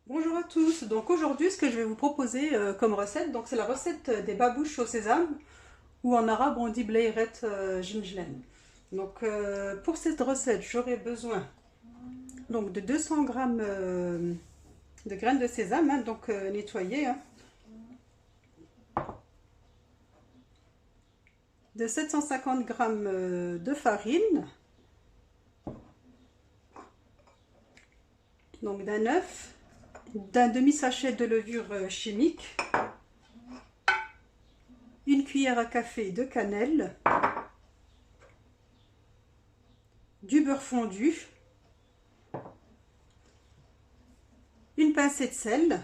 Bonjour à tous, donc aujourd'hui ce que je vais vous proposer comme recette, donc c'est la recette des babouches au sésame, ou en arabe on dit bleiret ginjlen. Donc pour cette recette j'aurai besoin donc de 200 grammes de graines de sésame, hein, donc nettoyées, hein, de 750 grammes de farine, donc d'un œuf, d'un demi-sachet de levure chimique, une cuillère à café de cannelle, du beurre fondu, une pincée de sel,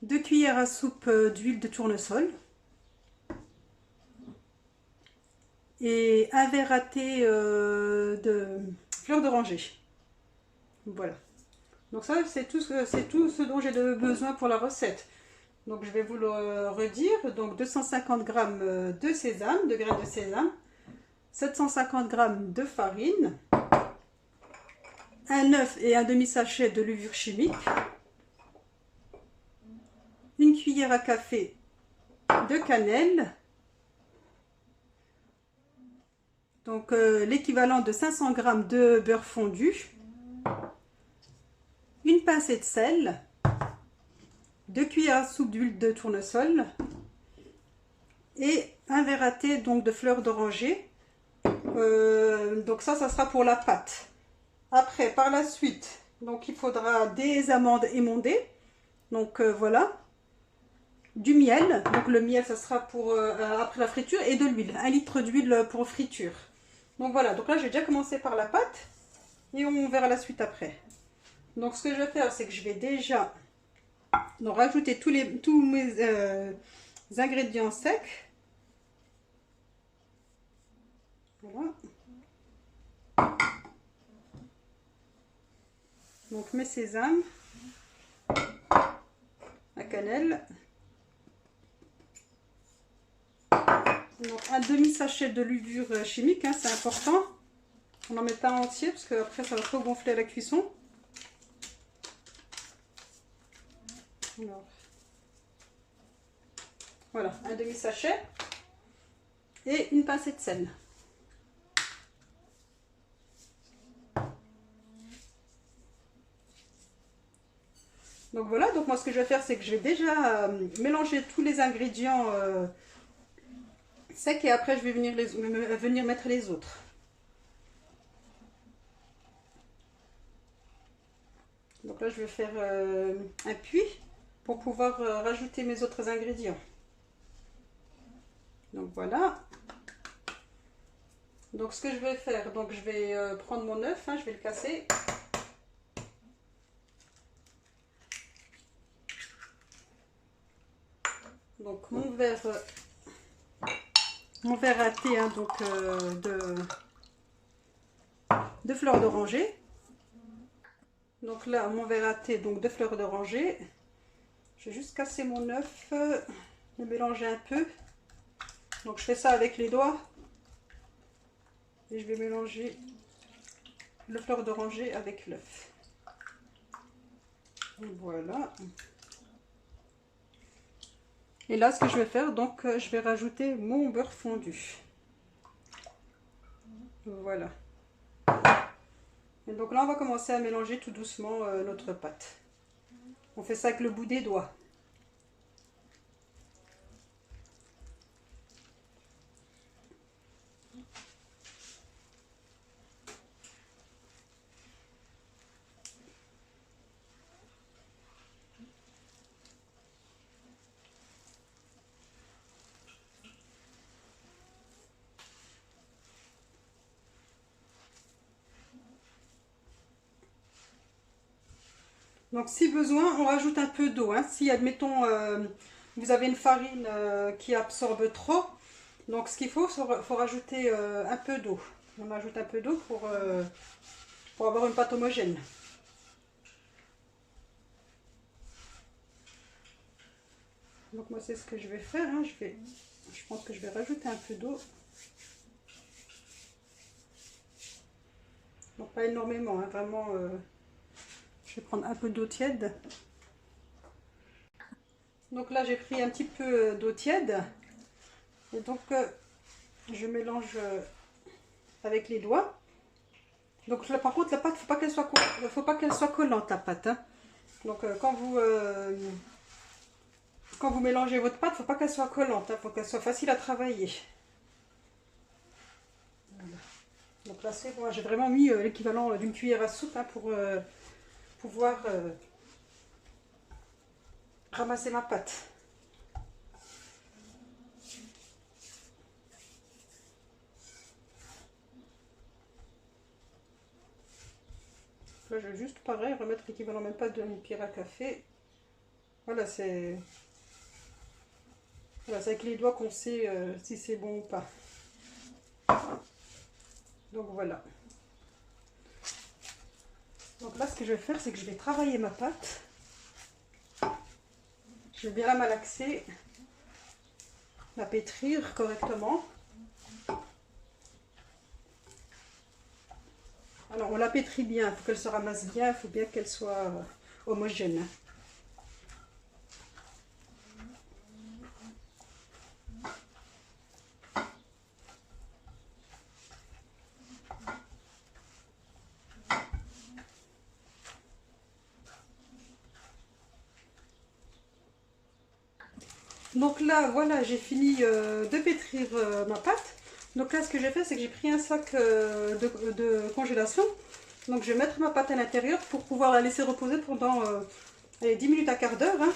2 cuillères à soupe d'huile de tournesol et un verre à thé de fleur d'oranger. Voilà. Donc ça, c'est tout ce dont j'ai besoin pour la recette. Donc je vais vous le redire. Donc 250 grammes de sésame, de graines de sésame, 750 grammes de farine, un œuf et un demi-sachet de levure chimique, une cuillère à café de cannelle, donc l'équivalent de 500 grammes de beurre fondu, une pincée de sel, 2 cuillères à soupe d'huile de tournesol et un verre à thé donc de fleur d'oranger. Donc ça sera pour la pâte. Après, par la suite, donc il faudra des amandes émondées. Donc voilà, du miel. Donc le miel, ça sera pour après la friture, et de l'huile, 1 litre d'huile pour friture. Donc voilà, donc là j'ai déjà commencé par la pâte et on verra la suite après. Donc ce que je vais faire, c'est que je vais déjà donc rajouter tous mes ingrédients secs. Voilà. Donc mes sésames, la cannelle, donc un demi-sachet de levure chimique, hein, c'est important. On n'en met pas entier parce que après ça va trop gonfler à la cuisson. Alors, voilà, un demi-sachet et une pincée de sel. Donc voilà, donc moi ce que je vais faire, c'est que je vais déjà mélanger tous les ingrédients secs, et après je vais venir mettre les autres. Donc là je vais faire un puits pour pouvoir rajouter mes autres ingrédients. Donc voilà. Donc ce que je vais faire, donc je vais prendre mon œuf, hein, je vais le casser. Donc mon verre à thé, hein, donc de fleurs d'oranger. Donc là mon verre à thé donc de fleurs d'oranger. Je vais juste casser mon œuf, le mélanger un peu. Donc je fais ça avec les doigts et je vais mélanger le fleur d'oranger avec l'œuf. Voilà. Et là, ce que je vais faire, donc je vais rajouter mon beurre fondu. Voilà. Et donc là, on va commencer à mélanger tout doucement notre pâte. On fait ça avec le bout des doigts. Donc si besoin, on rajoute un peu d'eau, hein. Si, admettons, vous avez une farine qui absorbe trop, donc ce qu'il faut rajouter un peu d'eau. On ajoute un peu d'eau pour avoir une pâte homogène. Donc moi c'est ce que je vais faire, hein. Je pense que je vais rajouter un peu d'eau. Donc pas énormément, hein, vraiment. Je vais prendre un peu d'eau tiède. Donc là j'ai pris un petit peu d'eau tiède. Et donc je mélange avec les doigts. Donc là par contre la pâte, faut pas qu'elle soit collante la pâte. Hein. Donc quand vous mélangez votre pâte, faut pas qu'elle soit collante, hein, faut qu'elle soit facile à travailler. Voilà. Donc là c'est bon, j'ai vraiment mis l'équivalent d'une cuillère à soupe hein, pour pouvoir ramasser ma pâte. Là je vais juste pareil remettre l'équivalent même pas d'une cuillère à café. Voilà, c'est avec les doigts qu'on sait si c'est bon ou pas. Donc voilà. Donc là, ce que je vais faire, c'est que je vais travailler ma pâte. Je vais bien la malaxer, la pétrir correctement. Alors, on la pétrit bien, il faut qu'elle se ramasse bien, il faut bien qu'elle soit homogène. Donc là, voilà, j'ai fini de pétrir ma pâte. Donc là, ce que j'ai fait, c'est que j'ai pris un sac de congélation. Donc je vais mettre ma pâte à l'intérieur pour pouvoir la laisser reposer pendant 10 minutes à quart d'heure. Hein,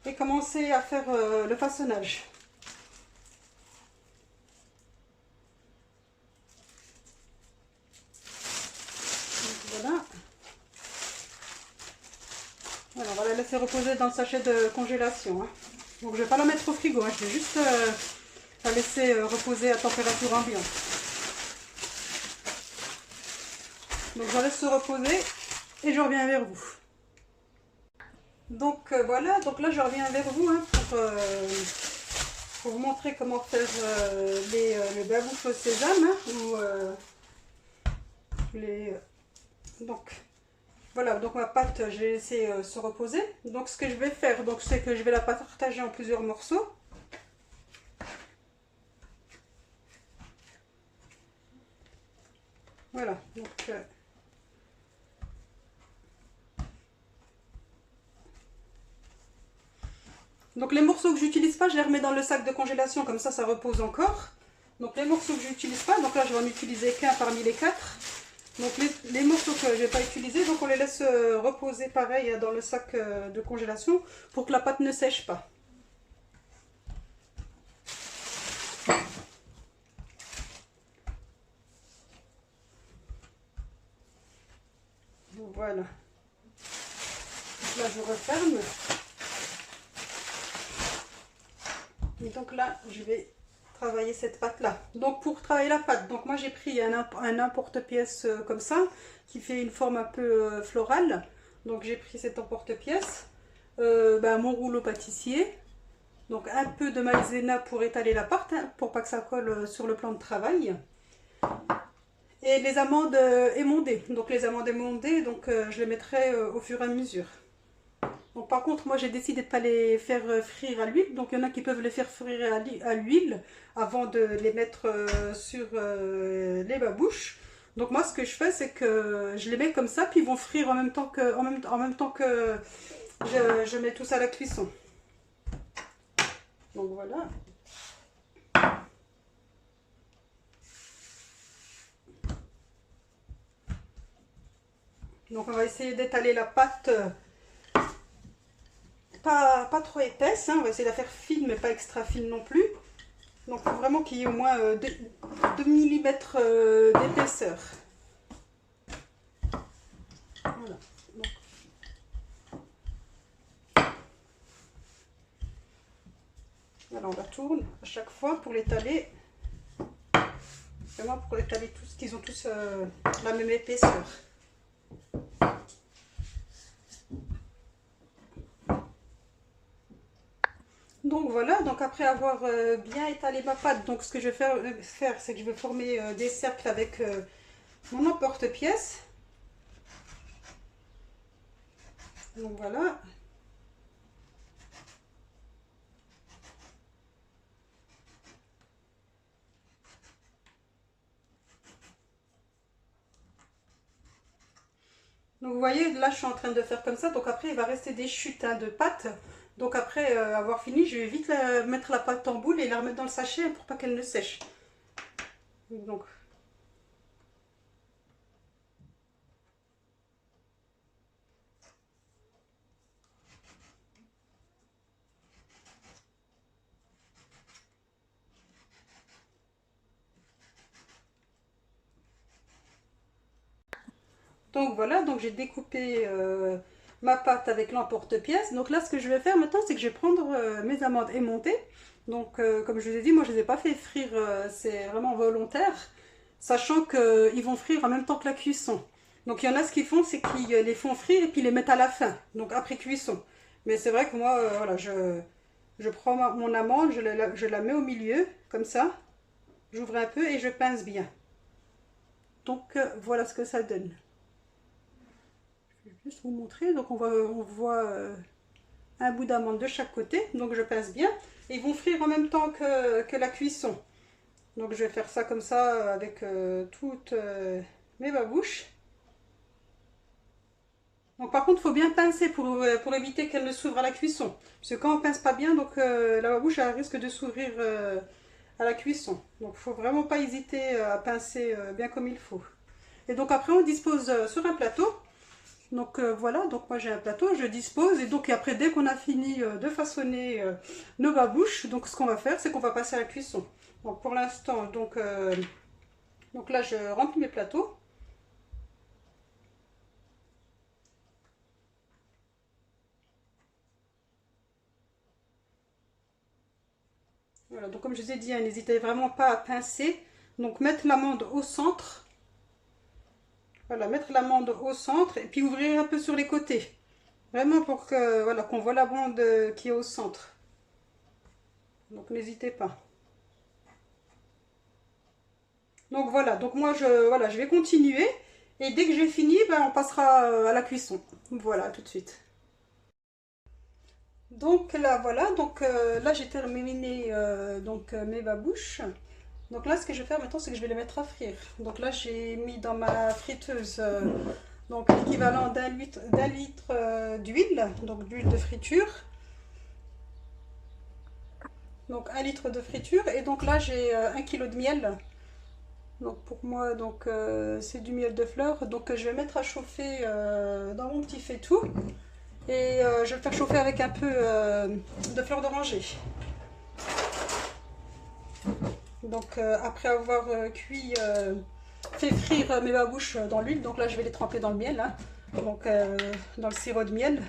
et commencer à faire le façonnage. Donc, voilà. Voilà, on va la laisser reposer dans le sachet de congélation. Hein. Donc je ne vais pas la mettre au frigo, hein, je vais juste la laisser reposer à température ambiante. Donc je la laisse se reposer et je reviens vers vous. Donc voilà, donc là je reviens vers vous hein, pour vous montrer comment faire le babouches au sésame. Hein, donc voilà, donc ma pâte je l'ai laissée se reposer. Donc ce que je vais faire, c'est que je vais la partager en plusieurs morceaux. Voilà, donc les morceaux que j'utilise pas, je les remets dans le sac de congélation, comme ça repose encore. Donc les morceaux que j'utilise pas, donc là je vais en utiliser qu'un parmi les 4. Donc les morceaux que je vais pas utiliser, donc on les laisse reposer pareil dans le sac de congélation pour que la pâte ne sèche pas. Donc voilà. Donc là je referme. Et donc là je vais travailler cette pâte là. Donc pour travailler la pâte, donc moi j'ai pris un emporte-pièce comme ça qui fait une forme un peu florale. Donc j'ai pris cet emporte-pièce, mon rouleau pâtissier, donc un peu de maïzena pour étaler la pâte hein, pour pas que ça colle sur le plan de travail, et les amandes émondées. Donc les amandes émondées, donc je les mettrai au fur et à mesure. Donc par contre, moi j'ai décidé de ne pas les faire frire à l'huile. Donc il y en a qui peuvent les faire frire à l'huile avant de les mettre sur les babouches. Donc moi ce que je fais, c'est que je les mets comme ça, puis ils vont frire en même temps que je mets tout ça à la cuisson. Donc voilà. Donc on va essayer d'étaler la pâte. Pas trop épaisse, hein, on va essayer de la faire fine mais pas extra fine non plus. Donc il faut vraiment qu'il y ait au moins 2 mm d'épaisseur. Voilà. Alors on la tourne à chaque fois pour l'étaler. Vraiment pour étaler tous, qu'ils ont tous la même épaisseur. Donc voilà, donc après avoir bien étalé ma pâte, donc ce que je vais faire c'est que je vais former des cercles avec mon emporte-pièce. Donc voilà. Donc vous voyez, là je suis en train de faire comme ça, donc après il va rester des chutes hein, de pâte. Donc après avoir fini, je vais vite mettre la pâte en boule et la remettre dans le sachet pour pas qu'elle ne sèche. Donc voilà, donc j'ai découpé ma pâte avec l'emporte-pièce. Donc là, ce que je vais faire maintenant, c'est que je vais prendre mes amandes émontées. Donc comme je vous ai dit, moi je ne les ai pas fait frire, c'est vraiment volontaire, sachant qu'ils vont frire en même temps que la cuisson. Donc il y en a ce qu'ils font, c'est qu'ils les font frire et puis ils les mettent à la fin, donc après cuisson. Mais c'est vrai que moi, voilà, je prends mon amande, je la mets au milieu, comme ça, j'ouvre un peu et je pince bien. Donc voilà ce que ça donne. Je vais juste vous montrer. Donc on voit un bout d'amande de chaque côté. Donc je pince bien. Et ils vont frire en même temps que la cuisson. Donc je vais faire ça comme ça avec toutes mes babouches. Donc par contre il faut bien pincer pour éviter qu'elle ne s'ouvre à la cuisson. Parce que quand on pince pas bien, donc la babouche elle risque de s'ouvrir à la cuisson. Donc il faut vraiment pas hésiter à pincer bien comme il faut. Et donc après on dispose sur un plateau. Donc voilà, donc moi j'ai un plateau, je dispose et donc après dès qu'on a fini de façonner nos babouches, donc ce qu'on va faire c'est qu'on va passer à la cuisson. Donc pour l'instant, donc là je remplis mes plateaux. Voilà, donc comme je vous ai dit, hein, n'hésitez vraiment pas à pincer. Donc mettre l'amande au centre. Voilà, mettre l'amande au centre et puis ouvrir un peu sur les côtés. Vraiment pour que voilà, qu'on voit l'amande qui est au centre. Donc n'hésitez pas. Donc voilà, donc moi voilà, je vais continuer. Et dès que j'ai fini, ben, on passera à la cuisson. Voilà, tout de suite. Donc là, voilà, donc là j'ai terminé mes babouches. Donc là, ce que je vais faire maintenant, c'est que je vais les mettre à frire. Donc là, j'ai mis dans ma friteuse donc l'équivalent d'un litre d'huile, donc d'huile de friture. Donc 1 litre de friture. Et donc là, j'ai 1 kg de miel. Donc pour moi, donc c'est du miel de fleur. Donc je vais mettre à chauffer dans mon petit faitout. Et je vais le faire chauffer avec un peu de fleur d'oranger. Donc après avoir fait frire mes babouches dans l'huile, donc là je vais les tremper dans le miel, hein, donc dans le sirop de miel.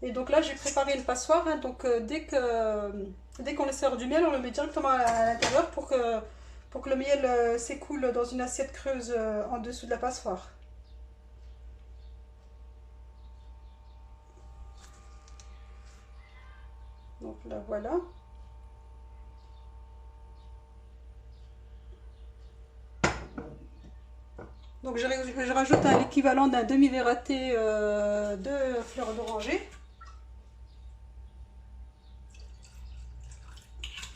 Et donc là j'ai préparé une passoire, hein, donc dès qu'on le sert du miel, on le met directement à l'intérieur pour que le miel s'écoule dans une assiette creuse en dessous de la passoire. Donc là voilà. Donc je rajoute l'équivalent d'un demi-verraté de fleur d'oranger.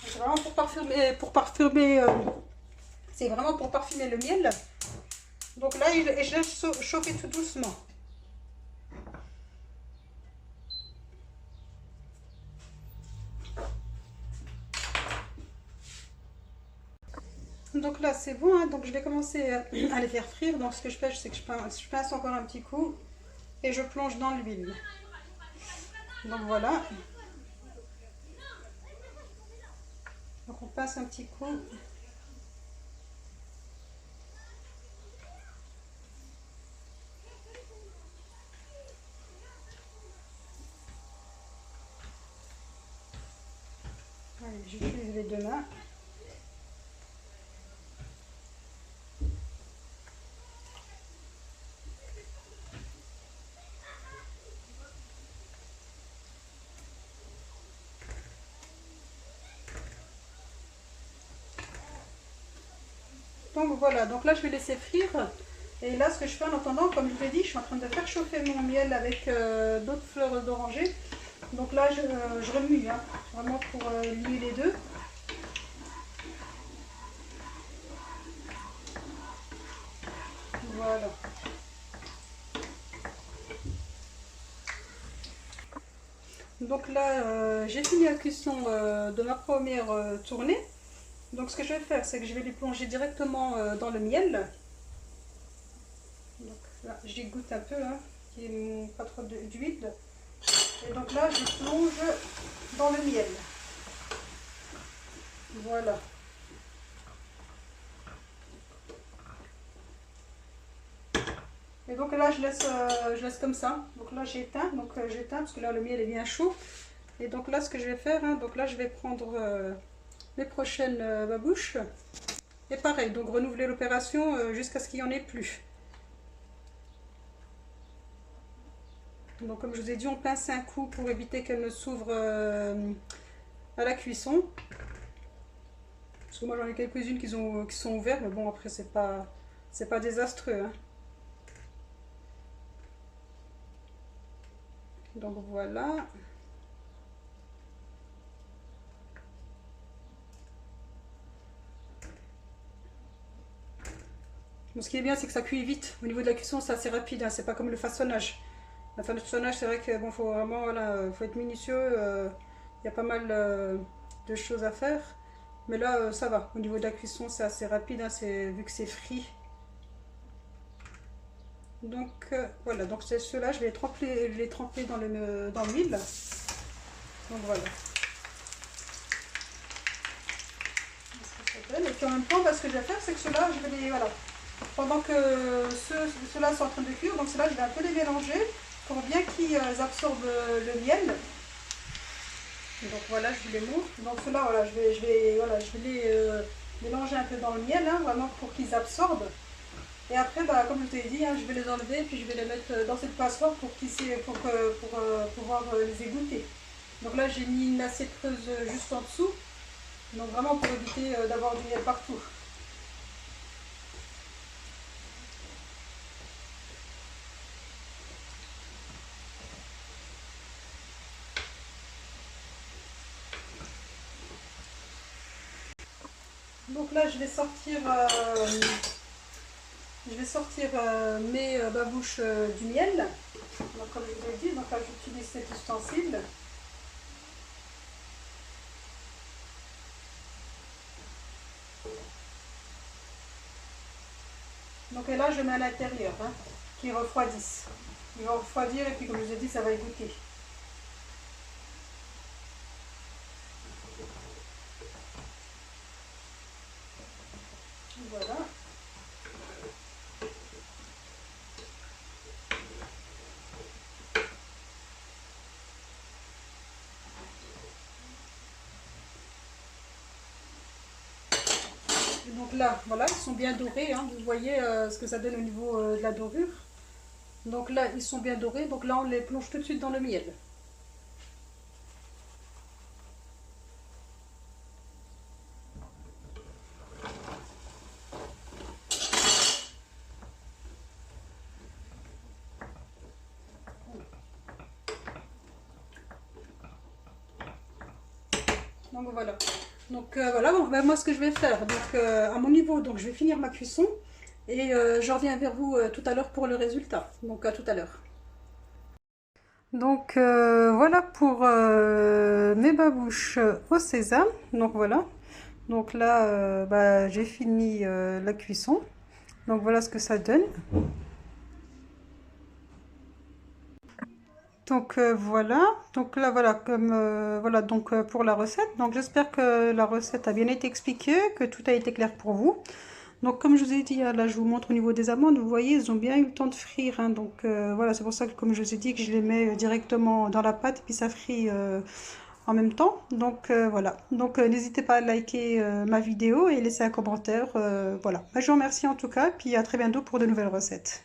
C'est vraiment c'est vraiment pour parfumer le miel. Donc là, je laisse chauffer tout doucement. Donc là, c'est bon, hein. Donc je vais commencer à les faire frire. Donc ce que je fais, c'est que je pince encore un petit coup et je plonge dans l'huile. Donc voilà. Donc on passe un petit coup. Allez, j'utilise les deux mains. Donc voilà, donc là je vais laisser frire. Et là ce que je fais en attendant, comme je vous l'ai dit, je suis en train de faire chauffer mon miel avec d'autres fleurs d'oranger. Donc là je remue, hein, vraiment pour lier les deux. Voilà. Donc là j'ai fini la cuisson de ma première tournée. Donc ce que je vais faire, c'est que je vais les plonger directement dans le miel. Donc là, j'y goûte un peu, hein, qu'il n'y ait pas trop d'huile. Et donc là, je plonge dans le miel. Voilà. Et donc là, je laisse comme ça. Donc là, j'éteins. Donc j'éteins parce que là, le miel est bien chaud. Et donc là, ce que je vais faire, hein, donc là, je vais prendre les prochaines babouches. Et pareil, donc renouveler l'opération jusqu'à ce qu'il n'y en ait plus. Donc comme je vous ai dit, on pince un coup pour éviter qu'elle ne s'ouvre à la cuisson. Parce que moi j'en ai quelques-unes qui sont ouvertes, mais bon après c'est pas désastreux, hein. Donc voilà. Bon, ce qui est bien, c'est que ça cuit vite. Au niveau de la cuisson, c'est assez rapide, hein. C'est pas comme le façonnage. Le façonnage, c'est vrai que bon, faut vraiment, voilà, faut être minutieux. Il y a pas mal de choses à faire. Mais là, ça va. Au niveau de la cuisson, c'est assez rapide, hein, vu que c'est frit. Donc voilà, donc c'est ceux-là, je vais les tremper dans l'huile. Donc voilà. Et puis en même temps, ce que je vais faire, c'est que ceux-là, je vais les, voilà, pendant que ceux-là sont en train de cuire, donc ceux-là, je vais un peu les mélanger pour bien qu'ils absorbent le miel. Et donc voilà, je vous les montre. Donc ceux-là, voilà, je vais les mélanger un peu dans le miel, hein, vraiment pour qu'ils absorbent. Et après, bah, comme je vous ai dit, hein, je vais les enlever, puis je vais les mettre dans cette passoire pour pouvoir les égoutter. Donc là, j'ai mis une assiette creuse juste en dessous. Donc vraiment pour éviter d'avoir du miel partout. Donc là, je vais sortir mes babouches du miel. Donc comme je vous ai dit, donc là j'utilise cet ustensile. Donc et là je mets à l'intérieur, hein, qui refroidissent. Ils vont refroidir et puis comme je vous ai dit, ça va égoutter. Voilà. Et donc là, voilà, ils sont bien dorés, hein, vous voyez ce que ça donne au niveau de la dorure. Donc là, ils sont bien dorés, donc là on les plonge tout de suite dans le miel. Donc voilà. Donc voilà, bon, ben, moi ce que je vais faire, donc à mon niveau, donc je vais finir ma cuisson et je reviens vers vous tout à l'heure pour le résultat. Donc à tout à l'heure. Donc voilà pour mes babouches au sésame. Donc voilà. Donc là, bah, j'ai fini la cuisson. Donc voilà ce que ça donne. Donc voilà, donc là voilà comme voilà donc pour la recette. Donc j'espère que la recette a bien été expliquée, que tout a été clair pour vous. Donc comme je vous ai dit, là je vous montre au niveau des amandes, vous voyez ils ont bien eu le temps de frire, hein. Donc voilà, c'est pour ça que comme je vous ai dit que je les mets directement dans la pâte et puis ça frit en même temps. Donc voilà, donc n'hésitez pas à liker ma vidéo et laisser un commentaire. Voilà, je vous remercie en tout cas, puis à très bientôt pour de nouvelles recettes.